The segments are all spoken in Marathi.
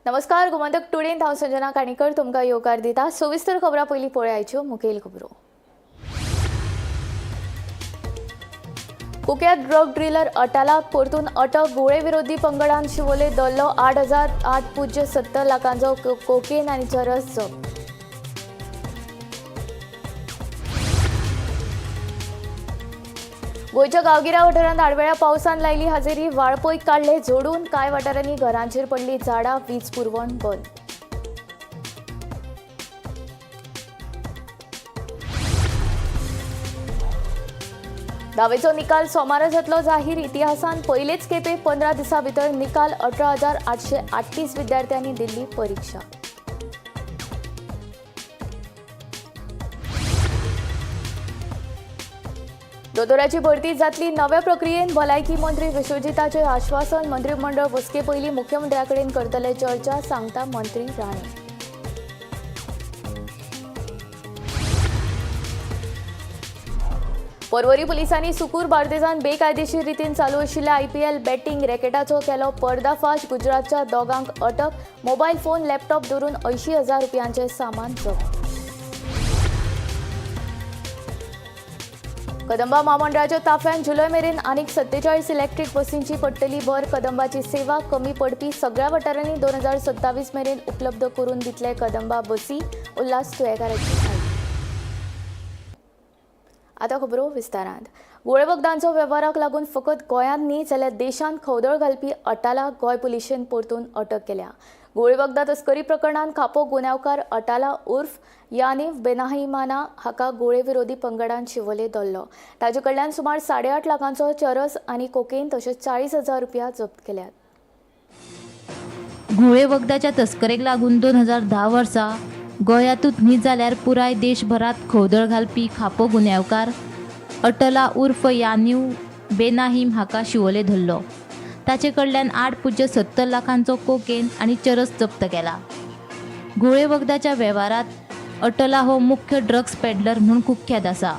नमस्कार, गोमंतक टुडेंत हांव संजना काणीकर तुमकां येवकार दिता। सविस्तर खबरां पयलीं पळय आयच्यो मुखेल खबरो। कुख्यात ड्रग डीलर अटालाक परतून अटक। गुळे विरोधी पंगडान शिवोले दल्लो 8,870 लाखांचो कोकेन आनी चरस जप्त। गोंयच्या गांवगिऱ्या वाठारांत आडवेळ्या पावसान लायली हाजेरी। वाळपय काडले झोडून। कांय वाठारांनी घरांचेर पडली झाडां। वीज पुरवण बंद। धावेचो निकाल सोमारा जातलो जाहीर। इतिहासान पयलेच खेपे 15 दिसां भितर निकाल। 18,838 विद्यार्थ्यांनी दिल्ली परीक्षा। दोतोराची भरती जातली नव्या प्रक्रियेन। भलायकी मंत्री विश्वजिताचे आश्वासन। मंत्रिमंडळ बसके पयलीं मुख्यमंत्र्याकडेन करतले चर्चा, सांगता मंत्री राणे। पर्वरी पुलिसांनी सुकूर बार्देजांत बेकायदेशीर रितीन चालू आशिल्ल्या IPL बॅटिंग रॅकेटाचो केलो पर्दाफाश। गुजरातच्या दोगांक अटक। मोबायल फोन, लॅपटॉप धरून 80,000 रुपयांचे सामान जप्त। कदंबा महामंडळाच्या ताफ्यान जुलय मेरेन आनीक 47 इलेक्ट्रीक बसींची पडटली भर। कदंबाची सेवा कमी पडपी सगळ्या वाठारांनी 2027 मेरेन उपलब्ध करून दितले कदंबा बसी। उल्हास तुयेकाराची माहिती। आता खबरो विस्तारांत। गुळे वखदांचो वेव्हाराक लागून फकत गोंयांत न्ही जाल्यार देशांत खवदळ घालपी अटाला गोंय पुलिशेन परतून अटक केल्या। गुळे वखदा तस्करी प्रकरणांत खापो गुन्यांवकार अटाला उर्फ यानिव बेनाहिमाना हाका गुळे विरोधी पंगडान शिवोले दल्लो। ताचे कडल्यान सुमार 8.5 लाखांचो चरस आनी कोकेन तशेंच 40,000 रुपया जप्त केल्यात। गुळे वखदाच्या तस्करेक लागून 2010 वर्सा गोंयांतूच न्ही जाल्यार पुराय देशभरात खवदळ घालपी खापो गुन्यांवकार अटला उर्फ यानिव बेनाहिम हाका शिवोले धरलो। ताचे कडल्यान 8.70 लाखांचो कोकेन आनी चरस जप्त केला। गुळे वखदाच्या वेव्हारात अटला हो मुख्य ड्रग्स पेडलर म्हणून कुख्यात आसा।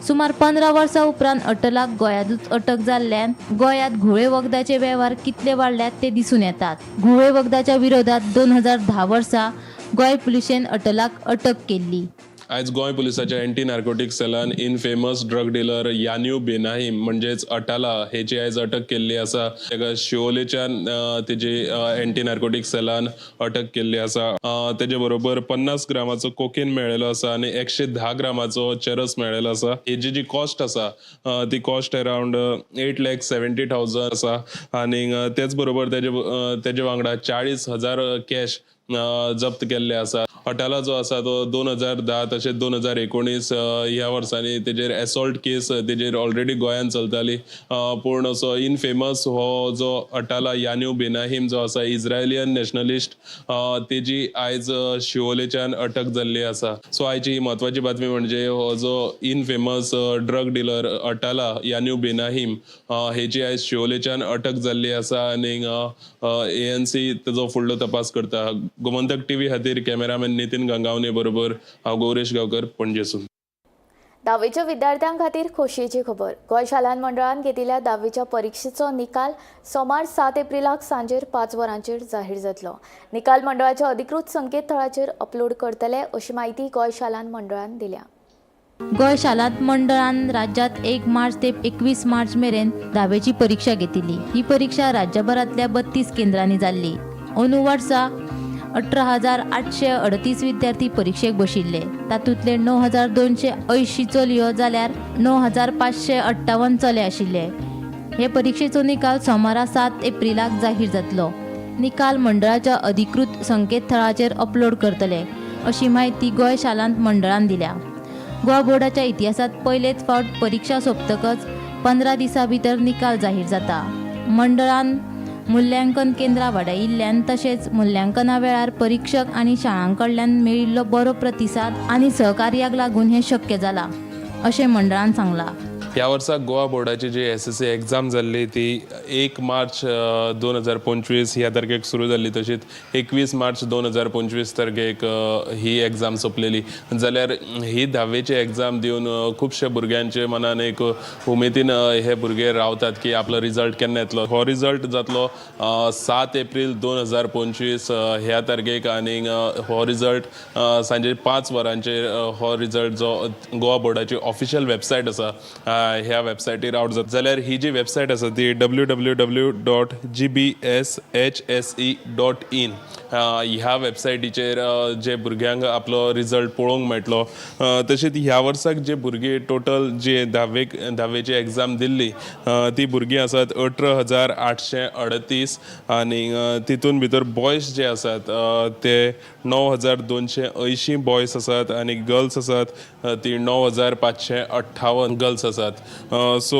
सुमार 15 वर्सां उपरांत अटलाक गोंयांतूच अटक जाल्ल्यान गोंयांत घुळे वखदाचे वेव्हार कितले वाडल्यात ते दिसून येतात। घुळे वखदाच्या विरोधात 2010 वर्सा गोंय पुलिशेन अटलाक अटक केल्ली। आज गोंय पुलिसाच्या एंटी नार्कोटिक सेलान infamous drug dealer Yaniv Benaim म्हणजेच अटाला हेची आज अटक केल्ली आसा। ताका शिवोलेच्यान तेजी एंटी नार्कोटिक सेलान अटक केल्ली आसा। तेजे बरोबर 50 ग्रामाचो कोकेन मेळ्ळेलो आसा आनी 110 ग्रामाचो चरस मेळ्ळेलो आसा। हेजी जी कॉस्ट आसा ती कॉस्ट अराउंड 8,70,000 आसा आनी तेच बरोबर तेजे वांगडा 40,000 कॅश जप्त केल्ले आसा। अटाला जो आसा तो 2010 तशेंच 2019 ह्या वर्सांनी तेजेर एसॉल्ट केस तेजेर ऑलरेडी गोंयांत चलताली। पूण असो इनफेमस हो जो अटाला यानिव बेनाहिम जो आसा इज्रायलियन नॅशनलिस्ट तेजी आयज शिवोलेच्यान अटक जाल्ली आसा। सो आयची ही म्हत्वाची बातमी म्हणजे हो जो इनफेमस ड्रग डीलर अटाला यानिव बेनाहिम हेची आयज शिवोलेच्यान अटक जाल्ली आसा आनी ANC तेजो फुडलो तपास करता। गोमंतक TV खातीर कॅमेरामॅन नितीन गंगावणे बरोबर हांव गौरेश गांवकर, पणजेसून। धावेच्या विद्यार्थ्यां खातीर खोशयेची खबर। गोंय शालांत मंडळान घेतिल्ल्या धावेच्या परीक्षेचो निकाल सोमार 7 एप्रिलाक सांजेर 5 वरांचेर जाहीर जातलो। निकाल मंडळाच्या अधिकृत संकेतथळाचेर अपलोड करतले अशी माहिती गोंय शालांत मंडळान दिल्या। गोंय शालांत मंडळान राज्यात 1 मार्च ते 21 मार्च मेरेन धावेची परीक्षा घेतिल्ली। ही परीक्षा राज्यभरातल्या 32 केंद्रांनी जाल्ली। अंदू वर्सा 18,838 विद्यार्थी परीक्षेक बशिल्ले। तातूंतले 9,280 चलयो जाल्यार 9,558 चले आशिल्ले। हे परीक्षेचो निकाल सोमारा 7 एप्रिलाक जाहीर जातलो। निकाल मंडळाच्या अधिकृत संकेतथळाचेर अपलोड करतले अशी माहिती गोंय शालांत मंडळान दिल्या। गोवा बोर्डाच्या इतिहासात पयलेच फावट परीक्षा सोंपतकच 15 दिसां भितर निकाल जाहीर जाता। मंडळान मुल्यांकन केंद्रां वाडयिल्ल्यान तशेंच मुल्यांकना वेळार परीक्षक आनी शाळांकडल्यान मेळिल्लो बरो प्रतिसाद आनी सहकार्याक लागून हें शक्य जालां अशें मंडळान सांगलां। ह्या वर्साक गोवा बोर्डाची जी SSC एग्जाम जाल्ली ती 1 मार्च 2025 ह्या तारखेक सुरू जाल्ली, तशीच 21 मार्च 2025 तारखेक ही एग्जाम सोंपलेली. जाल्यार ही 10वीची एग्जाम दिवन खुबशे भुरग्यांचे मनान एक उमेदीन हे भुरगे रावतात की आपलो रिजल्ट केन्ना येतलो. हो रिजल्ट जातलो 7 एप्रील 2025 ह्या तारखेक, आनी हो रिजल्ट सांजे 5 वरांचेर हो रिजल्ट जो गोवा बोर्डाची ऑफिशियल वेबसायट आसा ह्या वेबसायटीर आउट जाता. जाल्यार ही जी वेबसायट आसा ती www.gbshse.in ह्या वेबसायटीचेर जे भुरग्यांक आपलो रिजल्ट पळोवंक मेळटलो. तशेंच ह्या वर्साक जे भुरगीं टोटल जे 10वेची एग्जाम दिल्ली ती भुरगीं आसात 18,838 आनी तितून भितर बॉयज जे आसात ते 9,280 बॉयज आसात आनी गर्ल्स आसात ती 9,558 गर्ल्स आसात. सो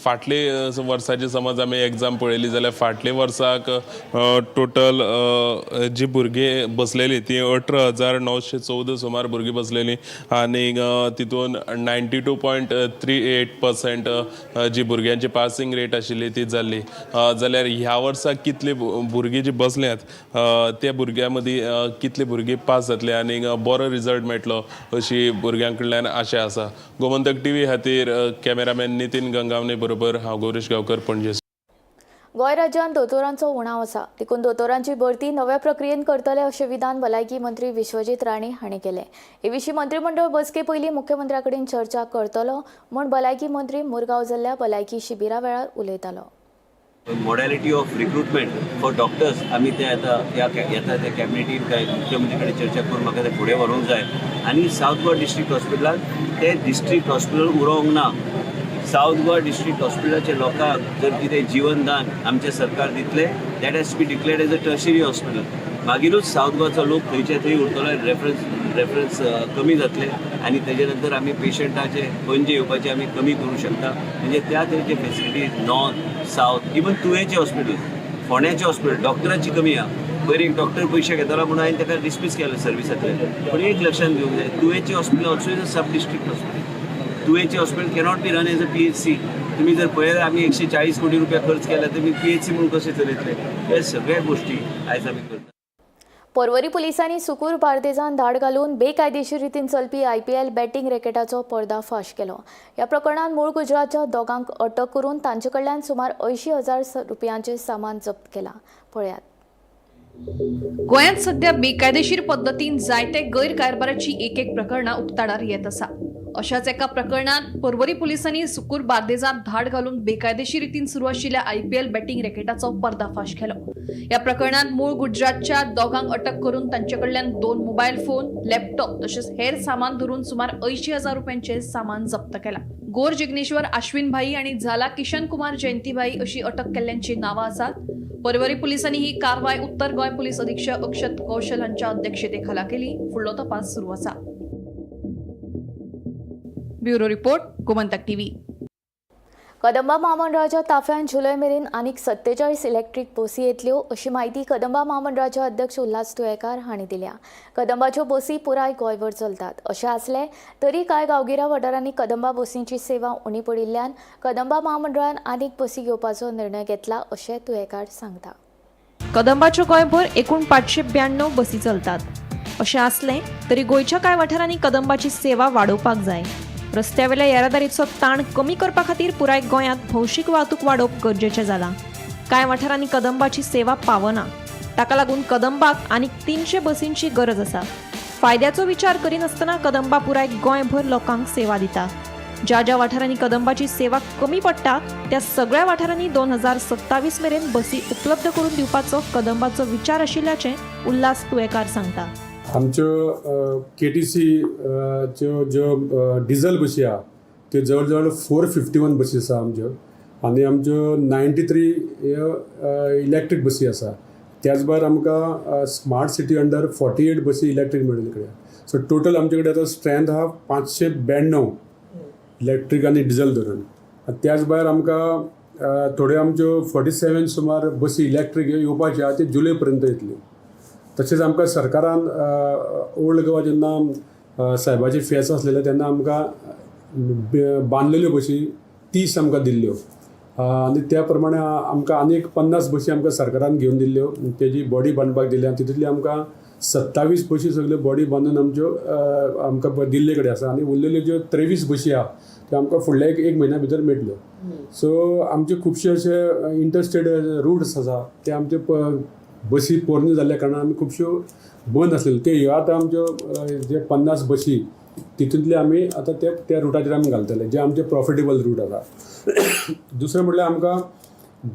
फाटले वर्साची समज आमी एग्जाम पळयली जाल्यार फाटले वर्साक टोटल जी भुरगीं बसलेली ती 18,914 सुमार भुरगीं बसलेली आनी तितून 92.38% जी भुरग्यांची पासिंग रेट आशिल्ली ती जाल्ली. जाल्यार ह्या वर्साक कितली भुरगीं जी बसल्यात त्या भुरग्यां मदीं कितली भुरगीं पास जातले आनी बरो रिजल्ट मेळटलो अशी भुरग्यां कडल्यान आशा आसा. गोमंतक TV खातीर कॅमेरामॅन नितीन गंगावणे बरोबर हांव गौरीश गांवकर, पणजे. गोंय राज्यांत दोतोरांचो उणाव आसा, देखून दोतोरांची भरती नव्या प्रक्रियेन करतले अशें विधान भलायकी मंत्री विश्वजीत राणे हांणी केलें. हे विशीं मंत्रिमंडळ बसके पयलीं मुख्यमंत्र्या कडेन चर्चा करतलो म्हूण भलायकी मंत्री मुरगांव जाल्ल्या भलायकी शिबिरा वेळार उलयतालो. मॉडॅलिटी ऑफ रिक्रुटमेंट फॉर डॉक्टर्स आमी ते येता त्या कॅबिनेटीन काय मुख्यमंत्री कडेन चर्चा करून म्हाका ते फुडें व्हरूंक जाय. आनी सावथ गोवा डिस्ट्रिक्ट हॉस्पिटलांत ते डिस्ट्रिक्ट हॉस्पिटल उरोवंक ना. सावथ गोवा डिस्ट्रिक्ट हॉस्पिटलाच्या लोकांक जर कितें जीवनदान आमचें सरकार दितलें that has to be declared as a tertiary hospital. मागीरूच सावथ गोवाचो लोक थंयचे थंय उरतलो, रेफरन्स कमी जातले आनी तेजे नंतर आमी पेशंटाचे पणजे येवपाचे आमी कमी करूं शकता. म्हणजे त्या तरेचे फेसिलिटीज नॉर्थ सावथ इवन तुवेंचे हॉस्पिटल, फोंड्याचें हॉस्पिटल डॉक्टरांची कमी आहा. पयलीं एक डॉक्टर पयशे घेतालो म्हणून हांवें ताका डिसमीस केलें सर्विसांतले. पूण एक लक्षांत घेवंक जाय, तुवेंचे hospital also is a sub district hospital. तुवेंचे hospital cannot be run as a PHC. तुम्ही जर पळयल्यार आमी 140 कोटी रुपया खर्च केला तुमी PHC म्हणून कशें चलयतले? हे सगळ्या गोश्टी आयज आमी करता. पर्वरी पुलिसांनी सुकूर बार्देजांत धाड घालून बेकायदेशीर रितीन चलपी IPL बॅटींग रॅकेटाचो पर्दाफाश केलो. ह्या प्रकरणांत मूळ गुजरातच्या दोगांक अटक करून तांचे कडल्यान सुमार 80,000 रुपयांचें सामान जप्त केलां. पळयात. गोंयांत सध्या बेकायदेशीर पद्दतीन जायते गैरकारभाराची एक प्रकरणां उक्ताडार येत आसा. अशाच एका प्रकरणात पर्वरी पोलिसांनी सुकूर बार्देजांत धाड घालून बेकायदेशीर रितीन सुरू आशिल्ल्या IPL बॅटींग रॅकेटाचो पर्दाफाश केलो. या प्रकरणात मूळ गुजरातच्या दोगांक अटक करून तांचे कडल्यान 2 मोबायल फोन, लॅपटॉप तसेच हेर सामान धरून सुमार 80,000 रुपयांचे सामान जप्त केला. गोर जिग्नेश्वर अश्विन भाई आणि झाला किशन कुमार जयंतीभाई अशी अटक केल्ल्यांची नावां आसात. पर्वरी पोलिसांनी ही कारवाय उत्तर गोंय पोलीस अधीक्षक अक्षत कौशल हांच्या अध्यक्षतेखाला केली. फुडलो तपास सुरू आसा. Bureau report, Gomantak TV. Kadamba महामंडळाच्या ताफ्यान जुलय मेरेन आनीक 47 इलेक्ट्रीक बसी येतल्यो अशी माहिती कदंबा महामंडळाचे अध्यक्ष उल्हास तुयेकार हांणी दिल्या. कदंबाच्यो बसी पुराय गोंयभर चलतात. अशें आसले तरी कांय गांवगिऱ्या वाठारांनी कदंबा बसींची सेवा उणी पडिल्ल्यान कदंबा महामंडळान आनीक बसी घेवपाचो निर्णय घेतला अशें तुयेकार सांगता. कदंबाच्यो गोंयभर एकूण 592 बसी चलतात. अशें आसलें तरी गोंयच्या कांय वाठारांनी कदंबाची सेवा वाडोवपाक जाय. रस्त्यावेल्या येरादारीचो ताण कमी करपा खातीर पुराय गोंयांत भौशीक वाहतूक वाडोवप गरजेचें जालां. कांय वाठारांनी कदंबाची सेवा पावना. ताका लागून कदंबाक आनीक 300 बसींची गरज आसा. फायद्याचो विचार करिनासतना कदंबा पुराय गोंयभर लोकांक सेवा दिता. ज्या ज्या वाठारांनी कदंबाची सेवा कमी पडटा त्या सगळ्या वाठारांनी 2027 मेरेन बसी उपलब्ध करून दिवपाचो कदंबाचो विचार आशिल्ल्याचें उल्हास तुयेकार सांगता. आमच्यो KTC ज्यो डिझल बसी आहा त्यो जवळ जवळ 451 बसी आसा आमच्यो आनी आमच्यो 93 इलेक्ट्रीक बसी आसा. त्याच भायर आमकां स्मार्ट सिटी अंडर 48 बसी इलेक्ट्रीक मेळिल्ले कडेन. सो टोटल आमचे कडेन आतां स्ट्रेंथ आहा 592 इलेक्ट्रीक आनी डिझल धरून. त्याच भायर आमकां थोड्यो आमच्यो 47 सुमार बसी इलेक्ट्रीक येवपाच्यो आहा ते जुलय पर्यंत येतल्यो. तशेंच आमकां सरकारान ओल्ड गोवा जेन्ना सायबाची फेस आसलेले तेन्ना आमकां बांदलेल्यो बशी 30 आमकां दिल्ल्यो आनी त्या प्रमाणे आमकां आनीक 50 बशी आमकां सरकारान घेवन दिल्ल्यो तेजी बॉडी बांदपाक दिल्या तितूंतली आमकां 27 बशी सगल्यो बॉडी बांदून आमच्यो आमकां दिल्ले कडेन आसा आनी उरलेल्यो ज्यो 23 बशी आहा त्यो आमकां फुडल्या एक म्हयन्या भितर मेळटल्यो. सो आमचे खुबशे अशे इंटरस्टेट रूट्स आसा ते आमचे बसी पोरण्यो जाल्ल्या कारणान आमी खुबश्यो बंद आसलेल्यो ते ह्यो आतां आमच्यो जे 50 बशी तितूंतले आमी आतां त्या रुटाचेर आमी घालतले जे आमचे प्रॉफिटेबल रूट आसा. दुसरें म्हणल्यार आमकां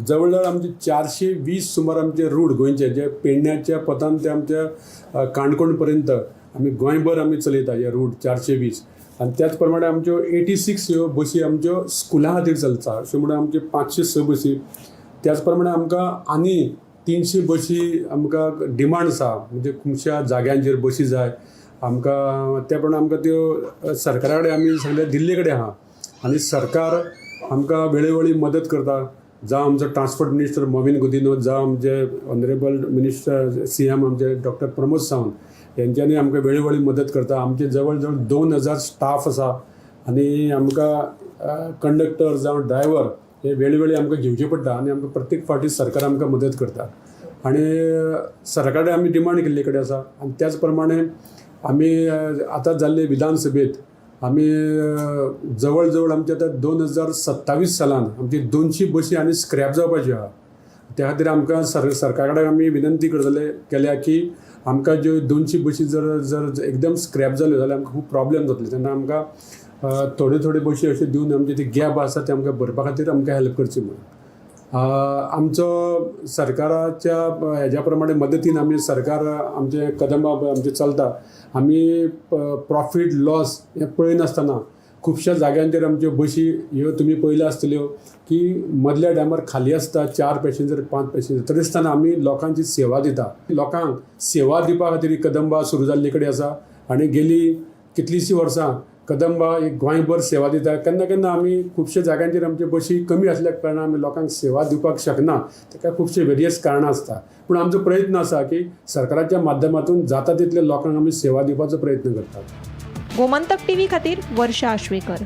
जवळ जवळ आमचे 420 सुमार आमचे रूट गोंयचे जे पेडण्याच्या पथान ते आमच्या काणकोण पर्यंत आमी गोंयभर आमी चलयता हे रूट 420 आनी त्याच प्रमाणे आमच्यो 86 ह्यो बशी आमच्यो स्कुलां खातीर चलता अशें म्हणून आमचे 506 बशी. त्याच प्रमाणे आमकां आनी 300 बशी आमकां डिमांड आसा म्हणजे खुबश्या जाग्यांचेर बशी जाय आमकां त्या प्रमाणे आमकां त्यो सरकारा कडेन आमी सगळे दिल्ले कडेन आहा आनी सरकार आमकां वेळोवेळी मदत करता जावं आमचो ट्रान्सपोर्ट मिनिस्टर मोविन गुदिनो जावं आमचे ऑनरेबल मिनिस्टर CM आमचे डॉक्टर प्रमोद सावंत यांच्यांनी आमकां वेळोवेळी मदत करता. आमचे जवळ जवळ 2000 स्टाफ आसा आनी आमकां कंडक्टर जावं ड्रायव्हर हे वेळोवेळी आमकां घेवचे पडटा आनी आमकां प्रत्येक फावटी सरकार आमकां मदत करता आनी सरकारा कडेन आमी डिमांड केल्ले कडेन आसा आनी त्याच प्रमाणे आमी आतां जाल्ले विधानसभेत आमी जवळ जवळ आमचे आतां 2027 सालान आमची 200 बशी आनी स्क्रॅप जावपाच्यो आहा. त्या खातीर आमकां सरकारा कडेन आमी विनंती केल्या की आमकां ज्यो 200 बशी जर एकदम स्क्रॅप जाल्यो जाल्यार आमकां खूब प्रॉब्लेम जातले तेन्ना आमकां थोडे बशी अशे दिवन आमचे ते गॅप आसा ते आमकां भरपा खातीर आमकां हेल्प करची म्हणून. आमचो सरकाराच्या हेज्या प्रमाणे मदतीन आमी सरकार आमचे कदंबा आमचे चलता आमी प्रॉफीट लॉस हें पळयनासतना खुबश्या जाग्यांचेर आमच्यो बशी ह्यो तुमी पळयल्यो आसतल्यो की मदल्या टायमार खाली आसता 4 पॅसेंजर 5 पॅसेंजर तरी आसतना आमी लोकांची सेवा दिता. लोकांक सेवा दिवपा खातीर ही कदंबा सुरू जाल्ले कडेन आसा आनी गेली कितलींशीं वर्सां कदंबा एक गोंयभर सेवा दिता. केन्ना केन्ना आमी खुबश्या जाग्यांचेर आमच्यो बशी कमी आसल्या कारणान आमी लोकांक सेवा दिवपाक शकना ताका खुबशे वेरियस कारणां आसता पूण आमचो प्रयत्न आसा की सरकाराच्या माध्यमातून जाता तितले लोकांक आमी सेवा दिवपाचो प्रयत्न करतात. गोमंतक टीव्ही खातीर वर्षा आश्वेकर.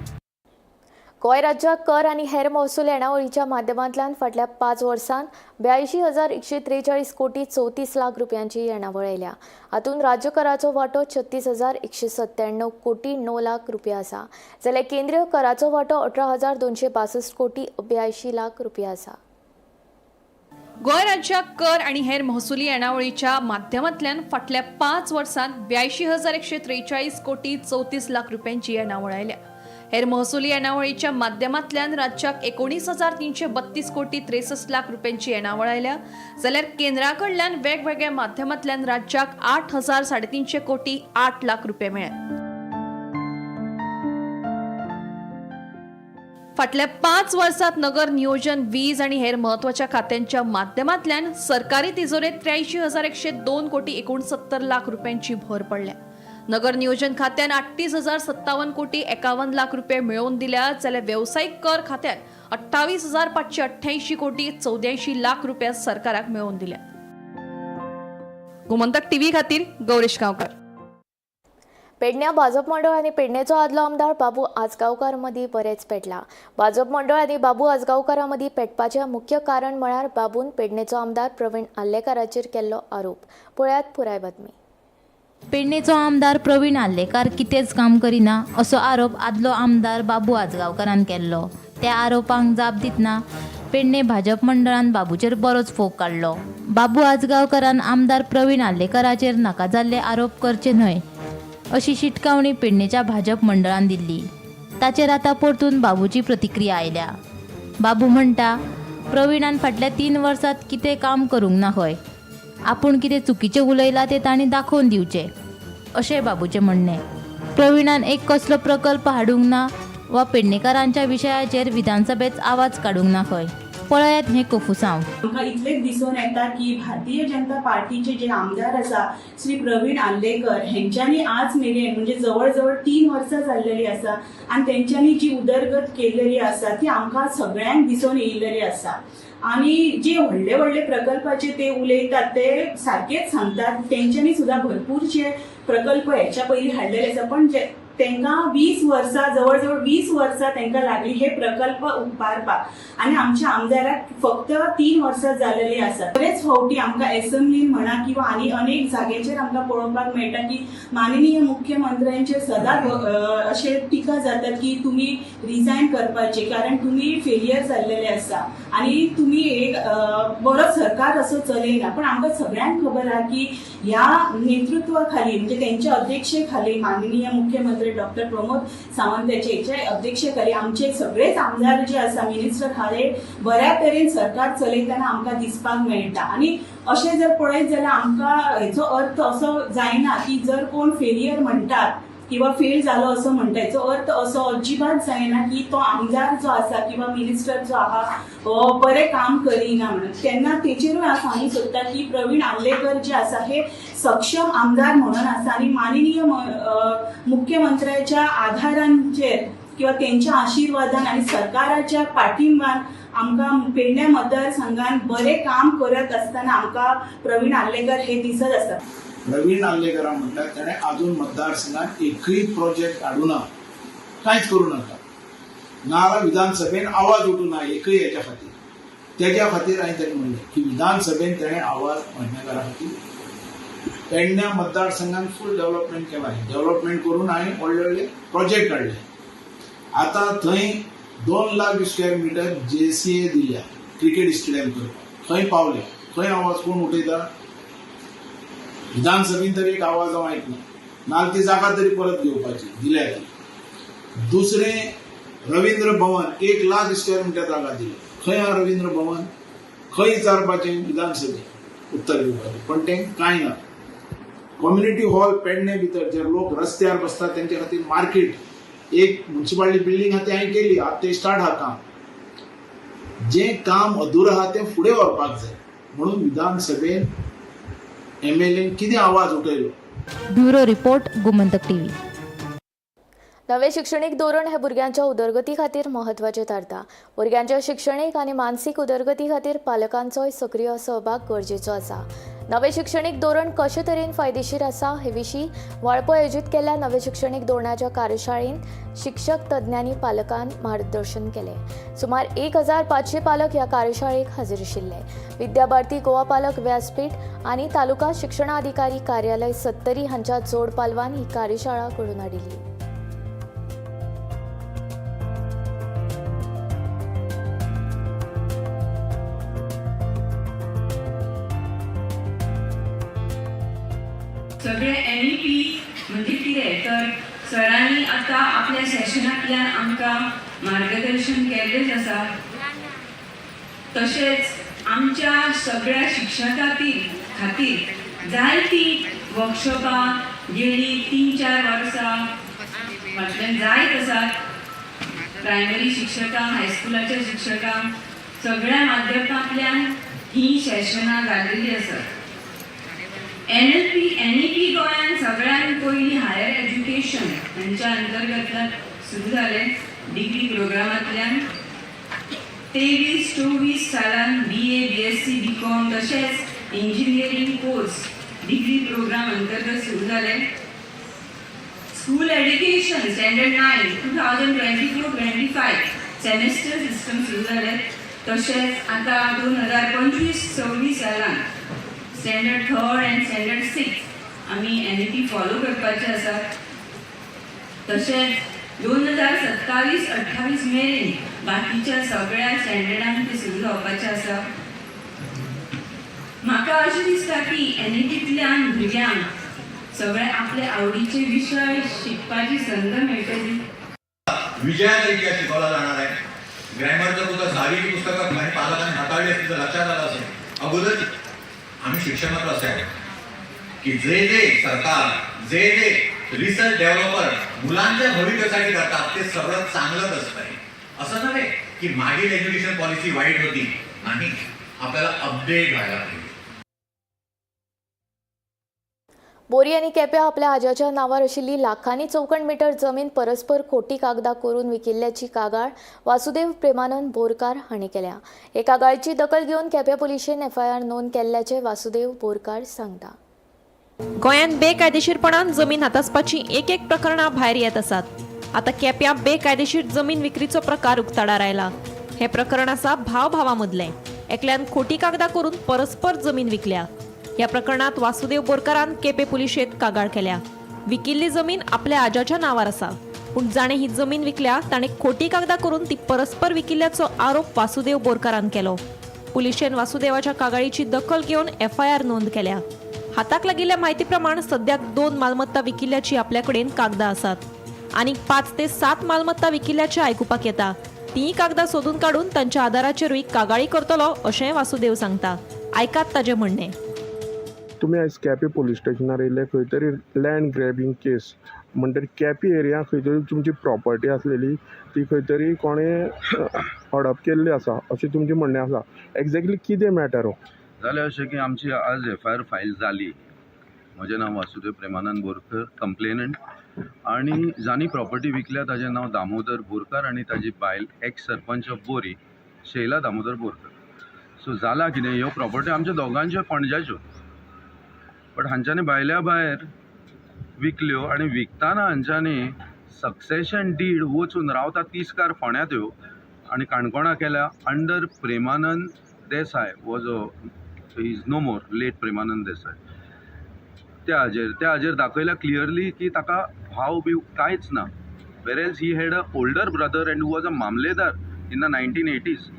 गोंय राज्याक कर आनी हेर महसूल येणावळीच्या माध्यमांतल्यान फाटल्या 5 वर्सांत 82,143 कोटी 34 लाख रुपयांची येणावळ आयल्या. हातूंत राज्य कराचो वांटो 36,197 कोटी 9 लाख रुपया आसा जाल्यार केंद्रीय कराचो वांटो 18,262 कोटी 82 लाख रुपया आसा. गोंय राज्याक कर आनी हेर महसुली येणावळीच्या माध्यमांतल्यान फाटल्या 5 वर्सांत 82,143 कोटी 34 लाख रुपयांची येणावळ आयल्या. हेर महसुली येणावळीच्या माध्यमांतल्यान राज्याक 19,332 कोटी 63 लाख रुपयांची येणावळ आयल्या जाल्यार केंद्रा कडल्यान वेगवेगळ्या माध्यमांतल्यान राज्याक 8,350 कोटी 8 लाख रुपये मेळ्ळ्यात. फाटल्या 5 वर्सांत नगर नियोजन वीज आणि हेर महत्वाच्या खात्यांच्या माध्यमांतल्यान सरकारी तिजोरेत 83,102 कोटी 69 लाख रुपयांची भर पडल्या. नगर नियोजन खात्यान 38,057 कोटी 51 लाख रुपये मिळवून दिल्या जाल्यार व्यावसायिक कर खात्यान 28,588 कोटी 84 लाख रुपये सरकाराक मिळवून दिल्या. गोमंतक टीव्ही खातीर गौरीश गांवकर. पेडण्या भाजप मंडळ आनी पेडणेचो आदलो आमदार बाबू आजगांवकार मदीं बरेच पेटला. भाजप मंडळ आनी बाबू आजगांवकारा मदीं पेटपाचें मुख्य कारण म्हळ्यार बाबून पेडणेचो आमदार प्रवीण आल्लेकाराचेर केल्लो आरोप. पळयात पुराय बातमी. पेडणेचो आमदार प्रवीण आल्लेकार कितेंच काम करिना असो आरोप आदलो आमदार बाबू आजगांवकारान केल्लो. त्या आरोपांक जाप दितना पेडणे भाजप मंडळान बाबूचेर बरोच फोग काडलो. बाबू आजगांवकारान आमदार प्रवीण आल्लेकाराचेर नाका जाल्ले आरोप करचे न्हय अशी शिटकावणी पेडणेच्या भाजप मंडळान दिल्ली. ताचेर आतां परतून बाबूची प्रतिक्रिया आयल्या. बाबू म्हणटा प्रवीणान फाटल्या 3 वर्सांत कितें काम करूंक ना खंय. आपूण कितें चुकीचें उलयलां तें तांणी दाखोवन दिवचें अशें बाबूचें म्हणणें. प्रवीणान एक कसलो प्रकल्प हाडूंक ना वा पेडणेकारांच्या विशयाचेर विधानसभेत आवाज काडूंक ना खंय. पळयात हें कफुसांव. आमकां इतलेंच दिसून येता की भारतीय जनता पार्टीचे जे आमदार आसा श्री प्रवीण आल्लेकर हेंच्यांनी आज मेरेन म्हणजे जवळ जवळ 3 वर्सां जाल्लेली आसा आनी तेंच्यांनी जी उदरगत केल्लेली आसा ती आमकां सगळ्यांक दिसून येयलेली आसा. आणि जे व्हडले व्हडले प्रकल्पाचे ते उलयतात ते सारखेच सांगतात. तेंच्यांनी सुद्धा भरपूरशे प्रकल्प हेच्या पयलीं हाडलेले आसा पण जे तांकां 20 वर्सां जवळ 20 वर्सां तांकां लागली हे प्रकल्प उबारपाक आनी आमच्या आमदाराक फक्त 3 वर्सां जालेली आसा. बरेच फावटी आमकां एसेंब्लीन म्हणा किंवा आनी अनेक जाग्यांचेर आमकां पळोवपाक मेळटा की माननीय मुख्यमंत्र्यांचेर सदांच अशे टिका जातात की तुमी रिजायन करपाचे कारण तुमी फेलियर जाल्लेले आसा आनी तुमी एक बरो सरकार असो चलयना. पण आमकां सगळ्यांक खबर आहा की ह्या नेतृत्वा खाली म्हणजे त्यांच्या अध्यक्षे खाली माननीय मुख्यमंत्री डॉक्टर प्रमोद सावंताचे अध्यक्षे खाली आमचे सगळेच आमदार जे आसा मिनिस्टर खाले बऱ्या तरेन सरकार चलयतना आमकां दिसपाक मेळटा. आनी अशें जर पळयत जाल्यार आमकां हेचो अर्थ असो जायना की जर कोण फेलियर म्हणटात किंवा फेल जालो असो म्हणटा हेचो अर्थ असो अजिबात जायना की तो आमदार जो आसा किंवा मिनिस्टर जो आहा बरें काम करिना म्हणून. तेन्ना तेचेरूय हांव सांगूंक सोदता की प्रवीण आल्लेकर जे आसा हे सक्षम आमदार म्हणून आसा आनी माननीय मुख्यमंत्र्याच्या आधारांचेर किंवा त्यांच्या आशीर्वादान आणि सरकाराच्या पाठिंबान आमकां पेडण्या मतदारसंघान बरें काम करत असताना आमकां प्रवीण आल्लेकर हे दिसत आसा. प्रवीण आल्लेकर म्हणतात त्याने अजून मतदारसंघात एकही प्रोजेक्ट हाडू ना, कांयच करू नका ना विधानसभेन आवाज उठू ना एकही याच्या खातीर. त्याच्या खातीर हांवें ताका म्हणलें की विधानसभेन ताणें आवाज म्हणण्याकारा खातीर पेडण्या मतदारसंघान फूल डेव्हलपमेंट केलां. डेव्हलपमेंट करून हांवें व्हडले व्हडले प्रोजेक्ट हाडले. आतां थंय 2 लाख स्क्वेअर मिटर JCA दिल्या क्रिकेट स्टेडियम करपाक. खंय पावले, खंय आवाज कोण उठयता विधानसभेन तरी एक आवाज हांव आयकना नाल्यार ती जागा तरी परत घेवपाची दिल्या. दुसरें रवींद्र भवन 1 लाख स्क्वेअर मिटर जागा दिली. खंय हा रवींद्र भवन, खंय विचारपाचें विधानसभेत उत्तर दिवपाचें पण तें कांय ना. कम्युनिटी हॉल पेडणे भितर जे लोक रस्त्यार बसतात तेंचे खातीर मार्केट एक म्युन्सिपालिटी बिल्डिंग आहा ती हांवें केली आतां ते स्टार्ट आहा काम. जें काम अधूर आहा तें फुडें व्हरपाक जाय म्हणून विधानसभेन MLA कितें आवाज उठयलो. Bureau report Gomantak TV. नवे शिक्षणीक धोरण हे भुरग्यांच्या उदरगती खातीर म्हत्वाचें थारता. भुरग्यांच्या शिक्षणीक आनी मानसीक उदरगती खातीर पालकांचोय सक्रीय सहभाग गरजेचो आसा. नवे शिक्षणीक धोरण कशे तरेन फायदेशीर आसा हे विशीं वाळपय आयोजीत केल्ल्या नवे शिक्षणीक धोरणाच्या कार्यशाळेंत शिक्षक तज्ञांनी पालकांक मार्गदर्शन केलें. सुमार 1500 पालक ह्या कार्यशाळेक हाजीर आशिल्ले. विद्याभारती गोवा पालक व्यासपीठ आनी तालुका शिक्षणाधिकारी कार्यालय सत्तरी हांच्या जोड पालवान ही कार्यशाळा घडोवन हाडिल्ली. सगळे NEP म्हणजे कितें तर सरांनी आता आपल्या सेशनांतल्यान आमकां मार्गदर्शन केल्लेंच आसा. तशेंच आमच्या सगळ्या शिक्षकां खातीर जायती वर्कशॉपां गेली 3-4 वर्सां फाटल्यान जायत आसात. प्रायमरी शिक्षकां, हायस्कुलाच्या शिक्षकांक सगळ्या माध्यमांतल्यान ही सेशनां जाल्लेली आसात. NEP गोंयान सगळ्यान पयलीं हायर एज्युकेशन हांच्या अंतर्गत सुरू जालें. डिग्री प्रोग्रामांतल्यान 23-24 सालान BA, BSc, BCom तशेंच इंजिनियरींग कोर्स डिग्री प्रोग्राम अंतर्गत सुरू जाले. School education standard 9 2024-25 semester system सुरू जाले. तशेंच आता 2025-26 सालान स्टँडर्ड 3rd and स्टँडर्ड 6 आमी NEP फॉलो करपाचे आसा. तशेंच 2027-28 मेरेन बाकीच्या सगळ्या स्टँडर्डांक ते सुरू जावपाचे आसा. म्हाका अशें दिसता की NEPंतल्यान भुरग्यांक सगळे आपले आवडीचे विशय शिकपाची संद मेळटली. विजयासारख्या शिकवला जाणार आहे. ग्रॅमरचं पुस्तक 10वी पुस्तकं काही पालकांनी हाताळली असतील तर लक्षात आलं असेल. अगोदर आम्ही शिक्षणात असं आहे की जे सरकार जे रिसर्च डेव्हलपर मुलांच्या भविष्यासाठी करतात ते सगळं चांगलंच असतंय. असं नव्हे की मागील एज्युकेशन पॉलिसी वाईट होती. नाही, आपल्याला अपडेट व्हायला पाहिजे. बोरी आनी केप्यां आपल्या आज्याच्या नांवार आशिल्ली लाखांनी चौखण मीटर जमीन परस्पर खोटी कागदां करून विकिल्ल्याची कागाळ वासुदेव प्रेमानंद बोरकार हांणी केल्या. हे कागाळीची दखल घेवन केप्यां पुलिशेन FIR नोंद केल्ल्याचे वासुदेव बोरकार सांगता. गोंयांत बेकायदेशीरपणान जमीन हातासपाची एक प्रकरणां भायर येत आसात. आता केप्यां बेकायदेशीर जमीन विक्रीचो प्रकार उक्ताडार आयला. हे प्रकरण आसा भावा मदलें. एकल्यान खोटी कागदां करून परस्पर जमीन विकल्या. ह्या प्रकरणात वासुदेव बोरकारान केपे पुलिशेंत कागाळ केल्या. विकिल्ली जमीन आपल्या आज्याच्या नांवार आसा, पूण जाणें ही जमीन विकल्या ताणें खोटी कागदां करून ती परस्पर विकिल्ल्याचो आरोप वासुदेव बोरकारान केलो. पुलिशेन वासुदेवाच्या कागाळीची दखल घेवन FIR नोंद केल्या. हाताक लागिल्ल्या म्हायती प्रमाण सद्याक 2 मालमत्ता विकिल्ल्याची आपल्या कडेन कागदां आसात. आनीक 5 ते 7 मालमत्ता विकिल्ल्याचे आयकुपाक येता. तीं कागदां सोदून काडून तांच्या आदाराचेरूय कागाळी करतलो अशें वासुदेव सांगता. आयकात ताजें म्हणणें. तुमी आयज केपे पुलीस स्टेशनार येयले खंय तरी लँड ग्रॅबिंग केस म्हणटरी केपे एरिया खंय तरी तुमची प्रॉपर्टी आसलेली ती खंय तरी कोणें हडप केल्ली आसा अशें तुमचें म्हणणें आसा. एक्झॅक्टली कितें मॅटर हो? जालें अशें की आमची आज FIR फायल जाली. म्हजें नांव वासुदेव प्रेमानंद बोरकर, कंप्लेनंट, आनी जाणी प्रॉपर्टी विकल्या ताचें नांव दामोदर बोरकार आनी ताजी बायल x sarpanch of Bori Shaila Damodar Borkar. So जाला कितें, ह्यो प्रॉपर्टी आमच्या दोगांच्यो पणज्याच्यो, बट हांच्यांनी भायल्या भायर विकल्यो आनी विकताना हांच्यांनी सक्सेशन डीड वचून रावता तिस्कार फोंड्यात ह्यो आनी काणकोणा केल्या under Premanand Desai was is no more, late Premanand Desai. त्या हाजेर दाखयल्या क्लियरली की ताका भाव बी कांयच ना. Whereas he had a older brother and was a mamlatdar in the 1980s.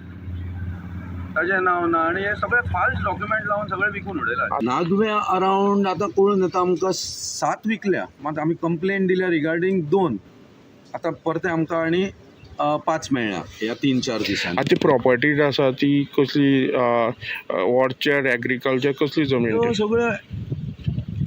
ताजें नांव ना आनी हे सगळे फाल्स डॉक्युमेंट लावन सगळे विकून उडयला. नादवे अरावंड आतां कळून येता आमकां 7 विकल्या, मात आमी कंप्लेन दिल्या रिगार्डींग 2. आतां परते आमकां आनी 5 मेळ्ळ्या ह्या 3-4 दिसांनी. ती प्रॉपर्टी जी आसा ती कसली ऑर्चर्ड एग्रीकल्चर कसली जमीन? सगळं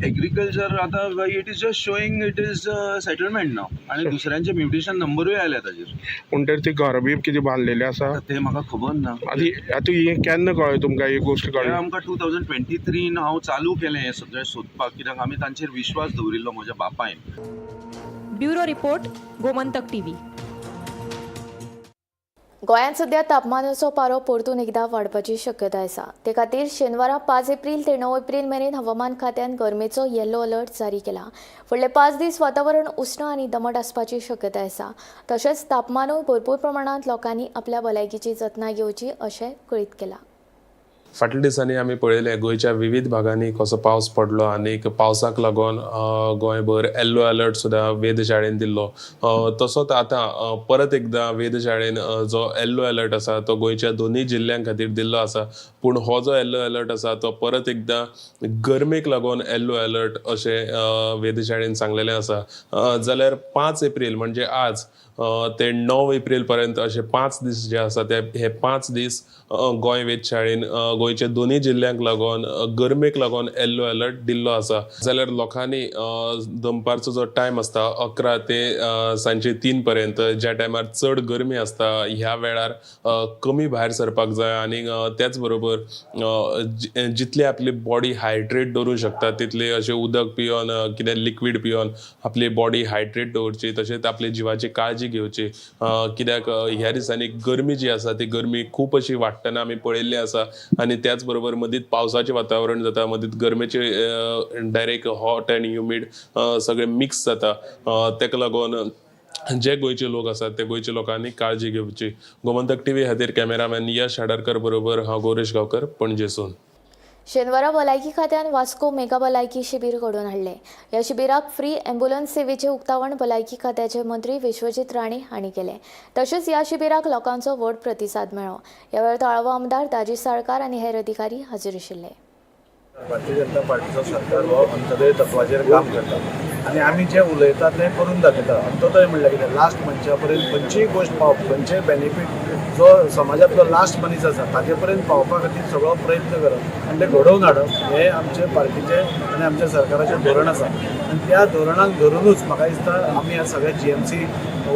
एग्रीकल्चर आतां it is just showing it is settlement नाव आनी दुसऱ्यांचे म्युटेशन नंबरूय आयल्या ताजेर. म्हणटरी ती घर बी कितें बांदलेली आसा ते म्हाका खबर ना. आतां हें केन्ना कळ्ळें तुमकां ही गोश्ट कळ्ळी? आमकां 2023 हांव चालू केलें हें सगळें सोदपाक, कित्याक आमी तांचेर विश्वास दवरिल्लो म्हज्या बापायन. Bureau report, Gomantak TV. गोंयांत सध्या तापमानाचो पारो परतून एकदां वाडपाची शक्यताय आसा. ते खातीर शेनवारा 5 एप्रील ते 9 एप्रील मेरेन हवामान खात्यान गरमेचो येलो अलर्ट जारी केला. फुडले 5 दीस वातावरण उश्ण आनी दमट आसपाची शक्यताय आसा. तशेंच तापमानूय भरपूर प्रमाणांत लोकांनी आपल्या भलायकेची जतनाय घेवची अशें कळीत केलां. फाटल्या दिसांनी आमी पळयलें गोंयच्या विविध भागांनी कसो पावस पडलो आनी पावसाक लागून गोंयभर येल्लो अलर्ट सुद्दां वेधशाळेन दिल्लो. तसोच आतां परत एकदां वेधशाळेन जो येल्लो अलर्ट आसा तो गोंयच्या दोनूय जिल्ल्यां खातीर दिल्लो आसा. पूण हो जो येल्लो अलर्ट आसा तो परत एकदां गरमेक लागून येल्लो अलर्ट अशें वेधशाळेन सांगलेलें आसा. जाल्यार 5 एप्रील म्हणजे आज ते 9 एप्रील पर्यंत अशे 5 दीस जे आसा हे 5 दीस गोंय वेधशाळेन गोंयच्या दोनूय जिल्ल्यांक लागून गरमेक लागून येल्लो अलर्ट दिल्लो आसा. जाल्यार लोकांनी दनपारचो जो टायम आसता 11 ते सांजे 3 पर्यंत, ज्या टायमार चड गरमी आसता ह्या वेळार कमी भायर सरपाक जाय आनी त्याच बरोबर जितली आपली बॉडी हायड्रेट दवरूंक शकता तितले अशें उदक पिवन कितें लिक्वीड पिवन आपली बॉडी हायड्रेट दवरची. तशेंच आपली जिवाची काळजी घेवची, कित्याक ह्या दिसांनी गरमी जी आसा ती गरमी खूब अशी वाडटना आमी पळयल्ली आसा. आनी त्याच बरोबर मदींच पावसाचें वातावरण जाता, मदींच गरमेचे डायरेक्ट हॉट एंड ह्युमीड सगळें मिक्स जाता. तेका लागून जे गोंयचे लोक आसात ते गोंयच्या लोकांनी काळजी घेवची. गोमंतक TV खातीर कॅमेरामॅन यश हाडरकर बरोबर हांव गौरेश गांवकर, पणजेसून. शेनवारा भलायकी खात्यान वास्को मेगा भलायकी शिबीर घडोवन हाडलें. ह्या शिबिराक फ्री अँब्युलन्स सेवेचें उक्तावण भलायकी खात्याचे मंत्री विश्वजीत राणे हांणी केलें. तशेंच ह्या शिबिराक लोकांचो व्हड प्रतिसाद मेळ्ळो. ह्या वेळार तळावो आमदार दाजी साळकार आनी हेर अधिकारी हाजीर आशिल्ले. भारतीय जनता पार्टीचो सरकार हो अंत्योदय तत्वाचेर काम करता आनी आमी जे उलयता तें करून दाखयता. अंत्योदय म्हणल्यार कितें, लास्ट मनशा पर्यंत खंयचीय गोश्ट पावप, खंयचेय बेनिफीट जो समाजांतलो लास्ट मनीस आसा ताजे पर्यंत पावपा खातीर सगळो प्रयत्न करप आनी तें घडोवन हाडप हें आमचे पार्टीचें आनी आमच्या सरकाराचें धोरण आसा. आनी त्या धोरणाक धरूनच म्हाका दिसता आमी ह्या सगळ्या GMC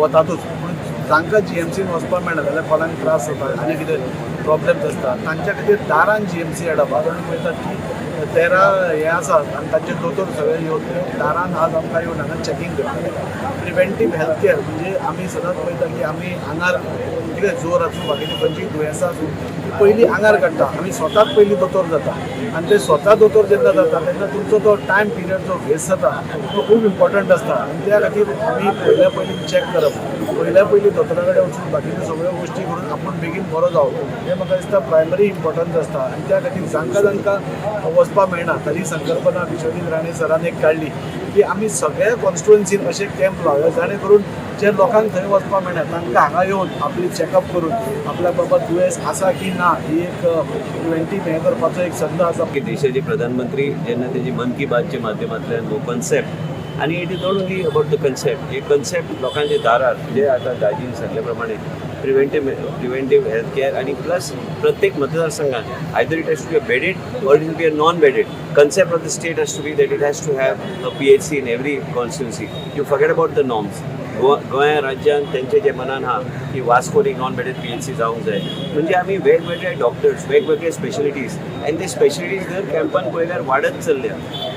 वतातूच. पूण तांकां GMCन वचपाक मेळना जाल्यार कोणाक त्रास जाता आनी कितें प्रॉब्लेम्स आसता तांच्या खातीर दारान GMC हाडप. आतां आमी पळयतात की 13 हे आसात आनी तांचे दोतोर सगळे येवन दारान आज आमकां येवन हांगा चॅकींग करतले. प्रिवेंटीव हेल्थ केअर म्हणजे आमी सदांच पळयता की आमी आंगार कितें जोर आसूं बाकीची खंयचीय दुयेंसां आसूं ती पयलीं आंगार काडटा. आमी स्वताच पयलीं दोतोर जाता आनी ते स्वता दोतोर जेन्ना जाता तेन्ना तुमचो तो टायम पिरियड जो वेस्ट जाता तो खूब इम्पॉर्टंट आसता आनी त्या खातीर आमी पयलीं चॅक करप, पयलीं दोतोरा कडेन वचून बाकीच्यो सगळ्यो गोश्टी करून आपूण बेगीन बरो जावप हें म्हाका दिसता प्रायमरी इम्पॉर्टन्स आसता. आनी त्या खातीर जांकां वचपाक मेळना ताची संकल्पना विश्वजीत राणे सरान एक काडली की आमी सगळ्या कॉन्स्टिट्युएन्सीन अशे कॅम्प लावया जाणे करून जे लोकांक थंय वचपाक मेळना तांकां हांगा येवन आपली चॅकअप करून आपल्या बाबा दुयेंस आसा की ना ही एक प्रिवेंटीव हें करपाचो एक संद आसा. की देशाचे प्रधानमंत्री जेन्ना तेजी मन की बातच्या माध्यमांतल्यान हो कन्सेप्ट आणि it is not only about the concept, हे कन्सेप्ट लोकांच्या दारार जे आता दाजीन सांगल्या प्रमाणे प्रिव्हेंटीव हेल्थ केअर आणि प्लस प्रत्येक मतदारसंघात either it has to be a bedded or it will be a non bedded. Concept of the state has to be that it has to have a PHC in every constituency. You forget about the norms. गोंया राज्यान तेंचे जे मनान हा की वास्कोन एक नॉन बेडेड PHC जावंक जाय म्हणजे आमी वेगवेगळे डॉक्टर्स वेगवेगळे स्पेशलिटीज आनी ते स्पेशलिटीज दर कॅम्पान पळयल्यार वाडत चल्ल्या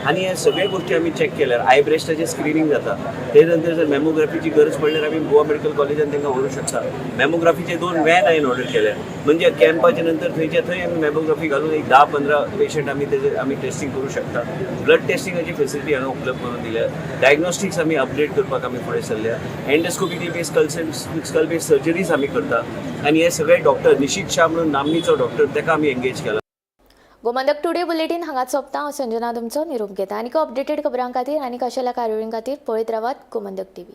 आनी हे सगळे गोश्टी आमी चॅक केल्यार आय ब्रेस्टाचें स्क्रिनींग जाता. ते नंतर जर मॅमोग्राफीची गरज पडल्यार आमी गोवा मेडिकल कॉलेजान तांकां व्हरूंक शकता. मॅमोग्राफीचे 2 व्हॅन हांवें ऑर्डर केल्या म्हणजे कॅम्पाच्या नंतर थंयच्या थंय आमी मॅमोग्राफी घालून एक 10-15 पेशंट आमी टेस्टिंग करूं शकता. ब्लड टेस्टिंगाची फेसिलिटी हांगा उपलब्ध करून दिल्या. डायग्नोस्टिक्स आमी अपडेट करपाक आमी फुडें सरल्या. Endoscopy based skull based surgeries आमी करता आनी हे सगळे डॉक्टर निशीत शाह म्हणून नामनीचो डॉक्टर ताका आमी एंगेज केला. गोमंतक टुडे बुलेटीन हांगा सोंपता. हांव संजना तुमचो निरोप घेता. आनीक अपडेटेड खबरां खातीर आनी अशा कार्यावळीं खातीर पळयत रावात गोमंतक TV.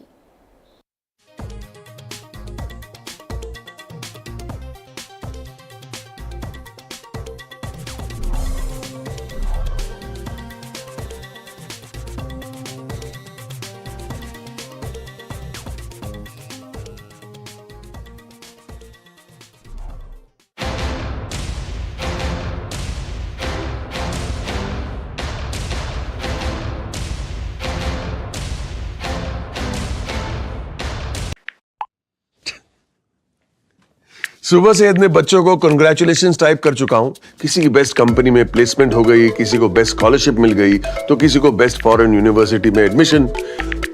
सुबह से इतने बच्चों को कंग्रेचुलेशंस टाइप कर चुका हूं. किसी की बेस्ट कंपनी में प्लेसमेंट हो गई, किसी को बेस्ट स्कॉलरशिप मिल गई, तो किसी को बेस्ट फॉरेन यूनिवर्सिटी में एडमिशन.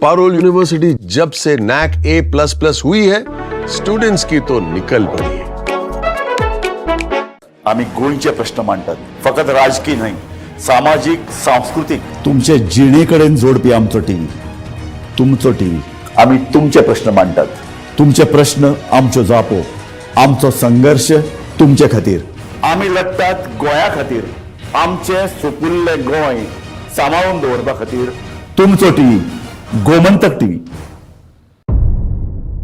पारोल यूनिवर्सिटी जब से NAC A++ हुई है, स्टुडंट्स की तो निकल पड़ी है. आम्ही गोंयचे प्रश्न मांडतात, फकत राजकीय नाही, सामाजिक सांस्कृतिक. तुमचे जिणेकडेन जोडपी आमचो टीव्ही, तुमचो टीव्ही. आम्ही तुमचे प्रश्न मांडतात, तुमचे प्रश्न आमच्यो जापो, आमचो संघर्ष तुमचे खातीर. आमी लढतात गोंया खातीर, आमचे सोपुल्ले गोंय सांबाळून दवरपा खातीर. तुमचो टीव्ही, गोमंतक टीव्ही.